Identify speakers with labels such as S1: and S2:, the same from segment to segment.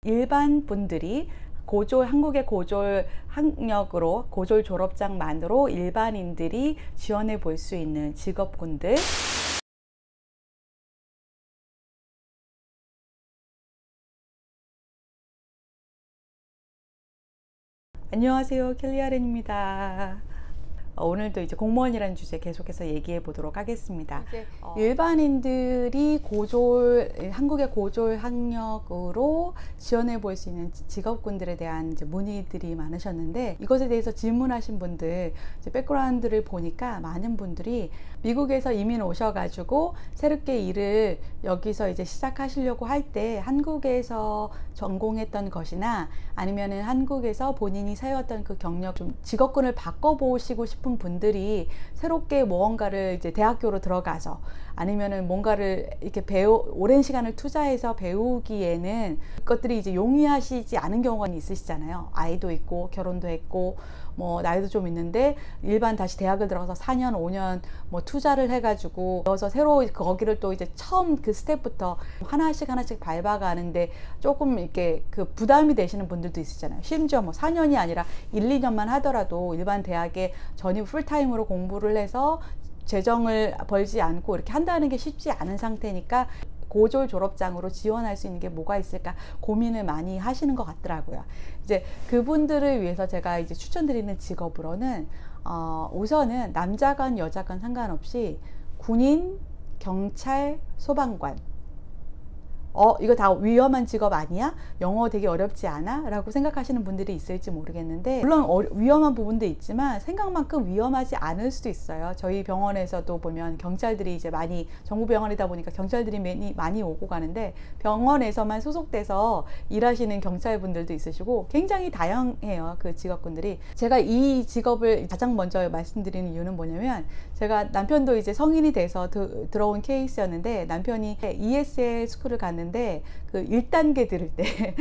S1: 일반 분들이 한국의 고졸 학력으로 고졸 졸업장만으로 일반인들이 지원해 볼 수 있는 직업군들. 안녕하세요, 켈리아렌입니다. 오늘도 이제 공무원이라는 주제 계속해서 얘기해 보도록 하겠습니다. 일반인들이 한국의 고졸 학력으로 지원해 볼 수 있는 직업군들에 대한 이제 문의들이 많으셨는데, 이것에 대해서 질문하신 분들 이제 백그라운드를 보니까 많은 분들이 미국에서 이민 오셔가지고 새롭게 일을 여기서 이제 시작하시려고 할 때 한국에서 전공했던 것이나 아니면은 한국에서 본인이 세웠던 그 경력, 좀 직업군을 바꿔보시고 싶은 분들이 새롭게 무언가를 이제 대학교로 들어가서 아니면은 뭔가를 이렇게 오랜 시간을 투자해서 배우기에는 그것들이 이제 용이하시지 않은 경우가 있으시잖아요. 아이도 있고 결혼도 했고 뭐 나이도 좀 있는데 일반 다시 대학을 들어가서 4년 5년 뭐 투자를 해가지고 그래서 새로 거기를 또 이제 처음 그 스텝부터 하나씩 밟아가는데 조금 이렇게 그 부담이 되시는 분들도 있으시잖아요. 심지어 뭐 4년이 아니라 1, 2년만 하더라도 일반 대학에 전입 풀타임으로 공부를 해서 재정을 벌지 않고 이렇게 한다는 게 쉽지 않은 상태니까 고졸 졸업장으로 지원할 수 있는 게 뭐가 있을까 고민을 많이 하시는 것 같더라고요. 이제 그분들을 위해서 제가 이제 추천드리는 직업으로는 우선은 남자건 여자건 상관없이 군인, 경찰, 소방관. 이거 다 위험한 직업 아니야? 영어 되게 어렵지 않아? 라고 생각하시는 분들이 있을지 모르겠는데, 물론 위험한 부분도 있지만 생각만큼 위험하지 않을 수도 있어요. 저희 병원에서도 보면 경찰들이 이제 정부 병원이다 보니까 경찰들이 많이 오고 가는데, 병원에서만 소속돼서 일하시는 경찰분들도 있으시고 굉장히 다양해요, 그 직업군들이. 제가 이 직업을 가장 먼저 말씀드리는 이유는 뭐냐면, 제가 남편도 이제 성인이 돼서 들어온 케이스였는데, 남편이 ESL 스쿨을 갔는데 그 1단계 들을 때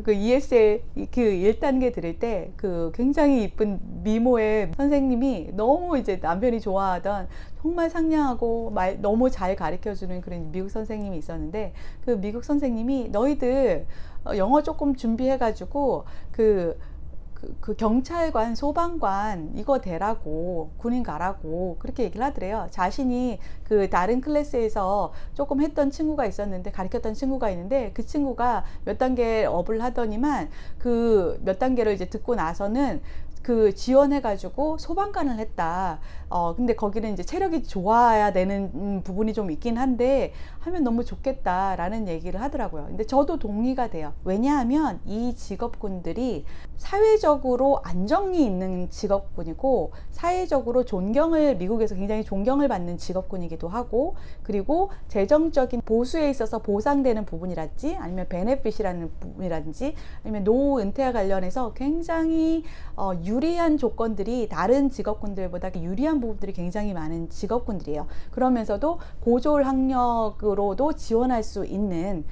S1: 그 ESL 그 1단계 들을 때 그 굉장히 이쁜 미모의 선생님이 너무 이제 남편이 좋아하던 정말 상냥하고 너무 잘 가르쳐주는 그런 미국 선생님이 있었는데, 그 미국 선생님이 너희들 영어 조금 준비해가지고 그 경찰관, 소방관 이거 되라고, 군인 가라고 그렇게 얘기를 하더래요. 자신이 그 다른 클래스에서 조금 했던 친구가 있었는데, 가르쳤던 친구가 있는데, 그 친구가 몇 단계 업을 하더니만 그 몇 단계를 이제 듣고 나서는 그 지원해가지고 소방관을 했다. 근데 거기는 이제 체력이 좋아야 되는 부분이 좀 있긴 한데 하면 너무 좋겠다라는 얘기를 하더라고요. 근데 저도 동의가 돼요. 왜냐하면 이 직업군들이 사회적으로 안정이 있는 직업군이고, 사회적으로 미국에서 굉장히 존경을 받는 직업군이기도 하고, 그리고 재정적인 보수에 있어서 보상되는 부분이랄지, 아니면 베네핏이라는 부분이라든지, 아니면 노후 은퇴와 관련해서 굉장히 유리한 조건들이 다른 직업군들보다 유리한 부분들이 굉장히 많은 직업군들이에요. 그러면서도 고졸 학력으로도 지원할 수 있는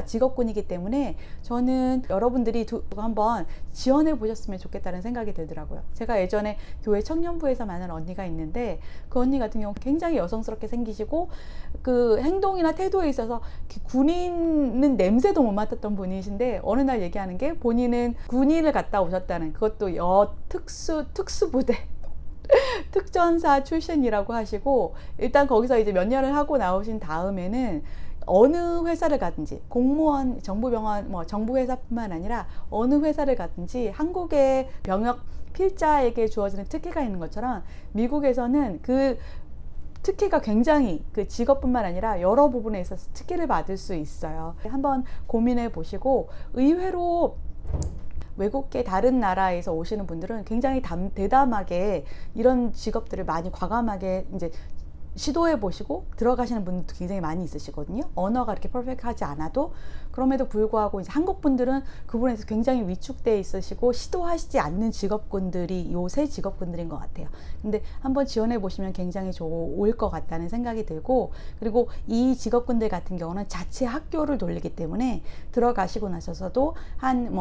S1: 직업군이기 때문에 저는 여러분들이 한번 지원해 보셨으면 좋겠다는 생각이 들더라고요. 제가 예전에 교회 청년부에서 만난 언니가 있는데, 그 언니 같은 경우 굉장히 여성스럽게 생기시고 그 행동이나 태도에 있어서 군인은 냄새도 못 맡았던 분이신데, 어느 날 얘기하는 게 본인은 군인을 갔다 오셨다는, 그것도 특수부대 특전사 출신이라고 하시고, 일단 거기서 이제 몇 년을 하고 나오신 다음에는 어느 회사를 가든지, 공무원, 정부병원, 정부 회사뿐만 아니라 어느 회사를 가든지 한국의 병역 필자에게 주어지는 특혜가 있는 것처럼, 미국에서는 그 특혜가 굉장히 그 직업뿐만 아니라 여러 부분에 있어서 특혜를 받을 수 있어요. 한번 고민해 보시고, 의외로 외국계 다른 나라에서 오시는 분들은 굉장히 대담하게 이런 직업들을 많이 과감하게 이제 시도해 보시고 들어가시는 분들도 굉장히 많이 있으시거든요. 언어가 이렇게 퍼펙트하지 않아도. 그럼에도 불구하고 이제 한국 분들은 그 부분에서 굉장히 위축되어 있으시고 시도하시지 않는 직업군들이 요 세 직업군들인 것 같아요. 근데 한번 지원해 보시면 굉장히 좋을 것 같다는 생각이 들고, 그리고 이 직업군들 같은 경우는 자체 학교를 돌리기 때문에 들어가시고 나셔서도 한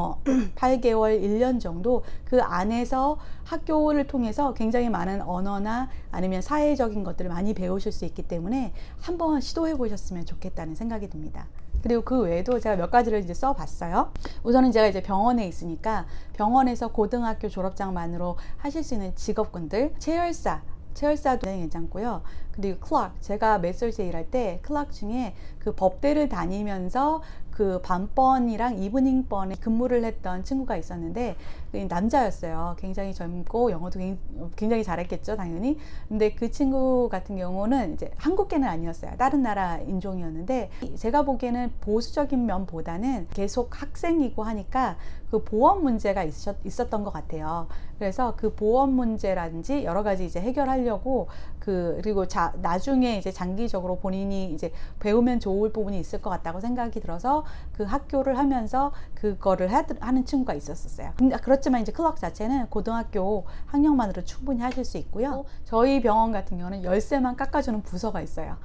S1: 8개월, 1년 정도 그 안에서 학교를 통해서 굉장히 많은 언어나 아니면 사회적인 것들을 많이 배우실 수 있기 때문에 한번 시도해 보셨으면 좋겠다는 생각이 듭니다. 그리고 그 외에도 제가 몇 가지를 이제 써봤어요. 우선은 제가 이제 병원에 있으니까 병원에서 고등학교 졸업장만으로 하실 수 있는 직업군들, 체열사도 굉장히 괜찮고요. 그리고 클락, 제가 메설즈에 일할 때 클락 중에 그 법대를 다니면서 그 밤번이랑 이브닝번에 근무를 했던 친구가 있었는데 남자였어요. 굉장히 젊고 영어도 굉장히 잘했겠죠, 당연히. 근데 그 친구 같은 경우는 이제 한국계는 아니었어요. 다른 나라 인종이었는데 제가 보기에는 보수적인 면보다는 계속 학생이고 하니까 그 보험 문제가 있었던 것 같아요. 그래서 그 보험 문제라든지 여러 가지 이제 해결하려고 그리고 나중에 이제 장기적으로 본인이 이제 배우면 좋을 부분이 있을 것 같다고 생각이 들어서 그 학교를 하면서 그거를 하는 친구가 있었어요. 그렇지만 이제 클락 자체는 고등학교 학력만으로 충분히 하실 수 있고요. 저희 병원 같은 경우는 열쇠만 깎아주는 부서가 있어요.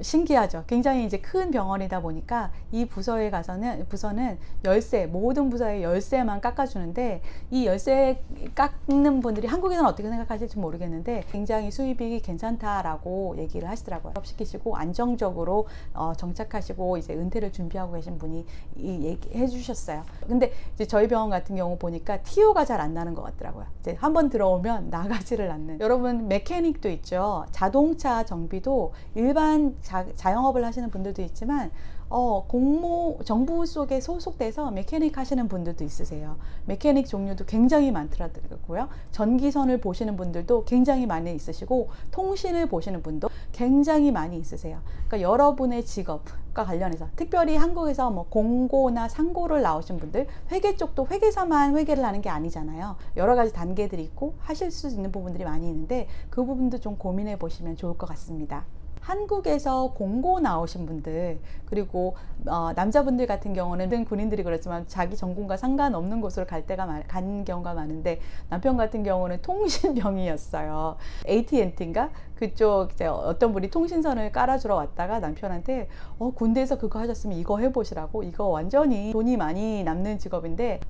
S1: 신기하죠. 굉장히 이제 큰 병원이다 보니까 이 부서에 부서는 열쇠, 모든 부서의 열쇠만 깎아주는데 이 열쇠 깎는 분들이 한국에서는 어떻게 생각하실지 모르겠는데 굉장히 수입이 괜찮다라고 얘기를 하시더라고요. 졸업시키시고 안정적으로 정착하시고 이제 은퇴를 준비하고 계신 분이 얘기해 주셨어요. 근데 이제 저희 병원 같은 경우 보니까 TO가 잘 안 나는 것 같더라고요. 이제 한번 들어오면 나가지를 않는. 여러분 메케닉도 있죠. 자동차 정비도 일반 자영업을 하시는 분들도 있지만 정부 속에 소속돼서 메케닉 하시는 분들도 있으세요. 메케닉 종류도 굉장히 많더라고요. 전기선을 보시는 분들도 굉장히 많이 있으시고 통신을 보시는 분도 굉장히 많이 있으세요. 그러니까 여러분의 직업과 관련해서 특별히 한국에서 뭐 공고나 상고를 나오신 분들, 회계 쪽도 회계사만 회계를 하는 게 아니잖아요. 여러 가지 단계들이 있고 하실 수 있는 부분들이 많이 있는데 그 부분도 좀 고민해 보시면 좋을 것 같습니다. 한국에서 공고 나오신 분들, 그리고 남자분들 같은 경우는 군인들이 그렇지만 자기 전공과 상관없는 곳으로 간 경우가 많은데 남편 같은 경우는 통신병이었어요. AT&T인가? 그쪽 이제 어떤 분이 통신선을 깔아주러 왔다가 남편한테 군대에서 그거 하셨으면 이거 해보시라고, 이거 완전히 돈이 많이 남는 직업인데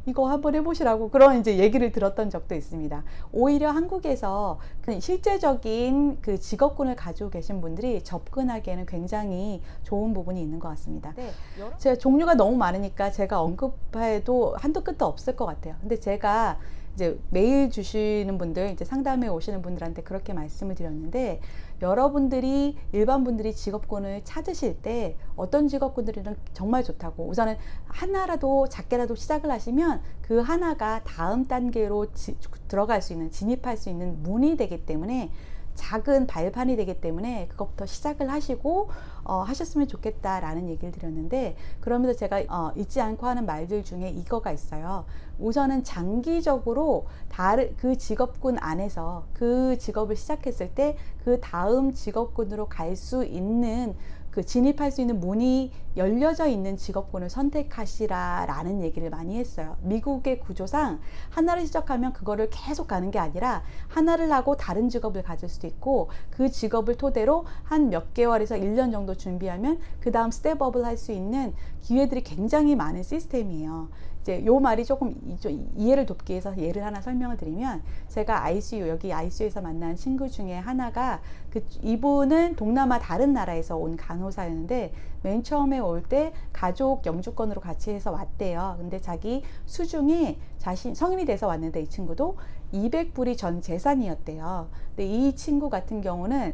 S1: 이거 한번 해보시라고 그런 이제 얘기를 들었던 적도 있습니다. 오히려 한국에서 실제적인 그 직업군을 가지고 계신 분들이 접근하기에는 굉장히 좋은 부분이 있는 것 같습니다. 제가 종류가 너무 많으니까 제가 언급해도 한도 끝도 없을 것 같아요. 근데 제가 이제 메일 주시는 분들, 이제 상담에 오시는 분들한테 그렇게 말씀을 드렸는데 여러분들이 일반 분들이 직업군을 찾으실 때 어떤 직업군들이든 정말 좋다고, 우선은 하나라도 작게라도 시작을 하시면 그 하나가 다음 단계로 들어갈 수 있는, 진입할 수 있는 문이 되기 때문에, 작은 발판이 되기 때문에 그것부터 시작을 하시고 하셨으면 좋겠다라는 얘기를 드렸는데, 그러면서 제가 잊지 않고 하는 말들 중에 이거가 있어요. 우선은 장기적으로 그 직업군 안에서 그 직업을 시작했을 때 그 다음 직업군으로 갈 수 있는, 그 진입할 수 있는 문이 열려져 있는 직업군을 선택하시라라는 얘기를 많이 했어요. 미국의 구조상 하나를 시작하면 그거를 계속 가는 게 아니라 하나를 하고 다른 직업을 가질 수도 있고, 그 직업을 토대로 한 몇 개월에서 1년 정도 준비하면 그 다음 스텝업을 할 수 있는 기회들이 굉장히 많은 시스템이에요. 이제 요 말이 조금 이해를 돕기 위해서 예를 하나 설명을 드리면, 제가 여기 ICU에서 만난 친구 중에 하나가 이분은 동남아 다른 나라에서 온 간호사였는데 맨 처음에 올 때 가족 영주권으로 같이 해서 왔대요. 근데 자기 수중에 성인이 돼서 왔는데 이 친구도 200불이 전 재산이었대요. 근데 이 친구 같은 경우는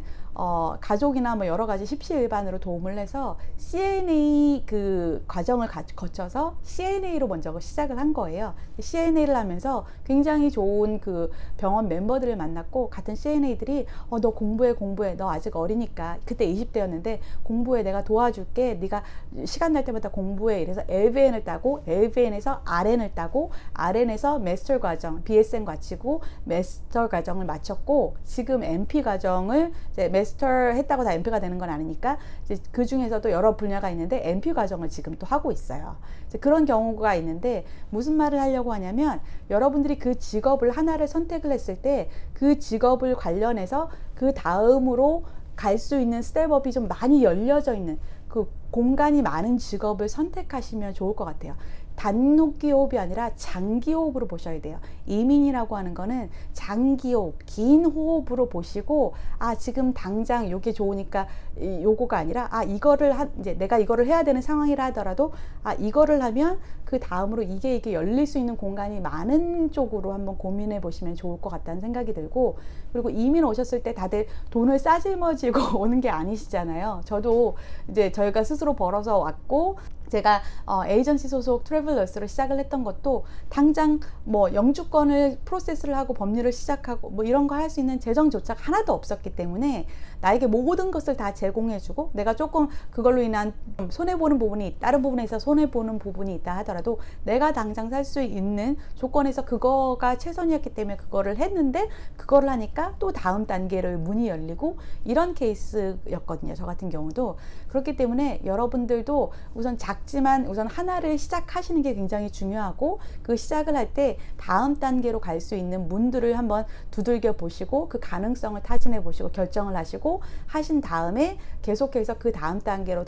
S1: 가족이나 뭐 여러 가지 십시일반으로 도움을 해서 CNA 그 과정을 거쳐서 CNA로 먼저 시작을 한 거예요. CNA를 하면서 굉장히 좋은 그 병원 멤버들을 만났고, 같은 CNA들이 너 공부해, 너 아직 어리니까, 그때 20대였는데 공부해, 내가 도와줄게, 네가 시간 날 때마다 공부해. 이래서 LVN을 따고, LVN에서 RN을 따고, RN에서 마스터 과정, BSN 마치고 마스터 과정을 마쳤고, 지금 MP 과정을 이제 마스터 했다고 다 MP가 되는 건 아니니까 이제 그 중에서도 여러 분야가 있는데 MP 과정을 지금 또 하고 있어요. 이제 그런 경우가 있는데, 무슨 말을 하려고 하냐면, 여러분들이 그 직업을 하나를 선택을 했을 때 그 직업을 관련해서 그 다음으로 갈 수 있는 스텝업이 좀 많이 열려져 있는, 그 공간이 많은 직업을 선택하시면 좋을 것 같아요. 단기 호흡이 아니라 장기 호흡으로 보셔야 돼요. 이민이라고 하는 거는 장기 호흡, 긴 호흡으로 보시고, 아, 지금 당장 요게 좋으니까 요거가 아니라, 아, 이제 내가 이거를 해야 되는 상황이라 하더라도, 아, 이거를 하면 그 다음으로 이게 열릴 수 있는 공간이 많은 쪽으로 한번 고민해 보시면 좋을 것 같다는 생각이 들고, 그리고 이민 오셨을 때 다들 돈을 싸질머지고 오는 게 아니시잖아요. 저도 이제 저희가 스스로 벌어서 왔고, 제가 에이전시 소속 트래블러스를 시작을 했던 것도 당장 뭐 영주권을 프로세스를 하고 법률을 시작하고 뭐 이런 거 할 수 있는 재정조차 하나도 없었기 때문에 나에게 모든 것을 다 제공해주고, 내가 조금 그걸로 인한 손해보는 부분이, 다른 부분에서 손해보는 부분이 있다 하더라도 내가 당장 살 수 있는 조건에서 그거가 최선이었기 때문에 그거를 했는데, 그거를 하니까 또 다음 단계로 문이 열리고, 이런 케이스였거든요, 저 같은 경우도. 그렇기 때문에 여러분들도 우선 작지만 우선 하나를 시작하시는 게 굉장히 중요하고, 그 시작을 할 때 다음 단계로 갈 수 있는 문들을 한번 두들겨 보시고, 그 가능성을 타진해 보시고 결정을 하시고 하신 다음에 계속해서 그 다음 단계로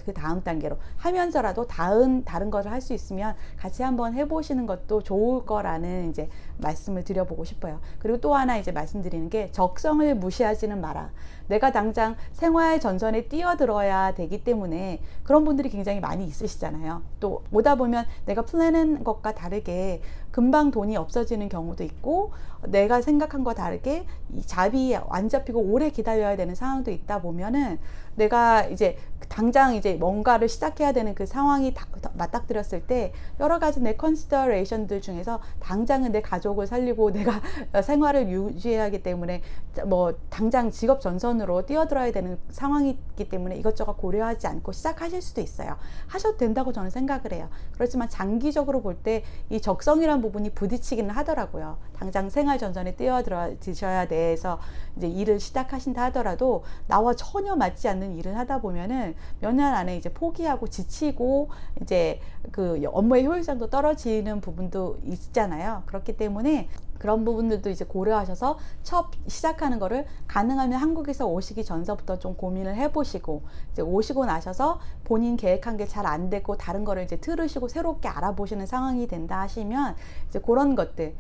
S1: 하면서라도 다른 것을 할 수 있으면 같이 한번 해보시는 것도 좋을 거라는 이제 말씀을 드려보고 싶어요. 그리고 또 하나 이제 말씀드리는 게, 적성을 무시하지는 마라. 내가 당장 생활 전선에 뛰어들어야 되기 때문에 그런 분들이 굉장히 많이 있으시잖아요. 또 오다 보면 내가 플랜한 것과 다르게 금방 돈이 없어지는 경우도 있고, 내가 생각한 것과 다르게 이 잡이 안 잡히고 오래 기다려야 되는 상황도 있다 보면은, 내가 이제 당장 이제 뭔가를 시작해야 되는 그 상황이 맞닥뜨렸을 때 여러 가지 내 컨시더레이션들 중에서 당장은 내 가족을 살리고 내가 생활을 유지해야 하기 때문에 뭐 당장 직업 전선으로 뛰어들어야 되는 상황이 있기 때문에 이것저것 고려하지 않고 시작하실 수도 있어요. 하셔도 된다고 저는 생각을 해요. 그렇지만 장기적으로 볼 때 이 적성이란 부분이 부딪히기는 하더라고요. 당장 생활 전선에 뛰어드셔야 돼서 이제 일을 시작하신다 하더라도 나와 전혀 맞지 않는 일을 하다 보면은 몇 년 안에 이제 포기하고 지치고 이제 그 업무의 효율성도 떨어지는 부분도 있잖아요. 그렇기 때문에 그런 부분들도 이제 고려하셔서 첫 시작하는 거를 가능하면 한국에서 오시기 전서부터 좀 고민을 해보시고, 이제 오시고 나셔서 본인 계획한 게 잘 안 되고 다른 거를 이제 틀으시고 새롭게 알아보시는 상황이 된다 하시면, 이제 그런 것들,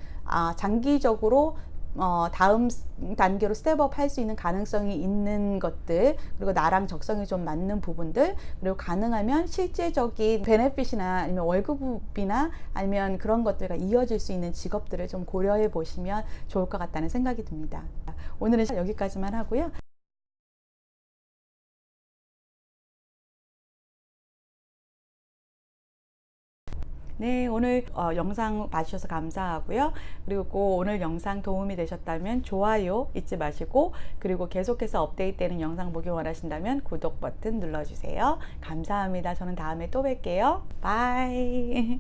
S1: 장기적으로 다음 단계로 스텝업 할 수 있는 가능성이 있는 것들, 그리고 나랑 적성이 좀 맞는 부분들, 그리고 가능하면 실제적인 베네핏이나 아니면 월급이나 아니면 그런 것들과 이어질 수 있는 직업들을 좀 고려해 보시면 좋을 것 같다는 생각이 듭니다. 오늘은 여기까지만 하고요. 네, 오늘 영상 봐주셔서 감사하고요. 그리고 오늘 영상 도움이 되셨다면 좋아요 잊지 마시고, 그리고 계속해서 업데이트되는 영상 보기 원하신다면 구독 버튼 눌러주세요. 감사합니다. 저는 다음에 또 뵐게요. 바이.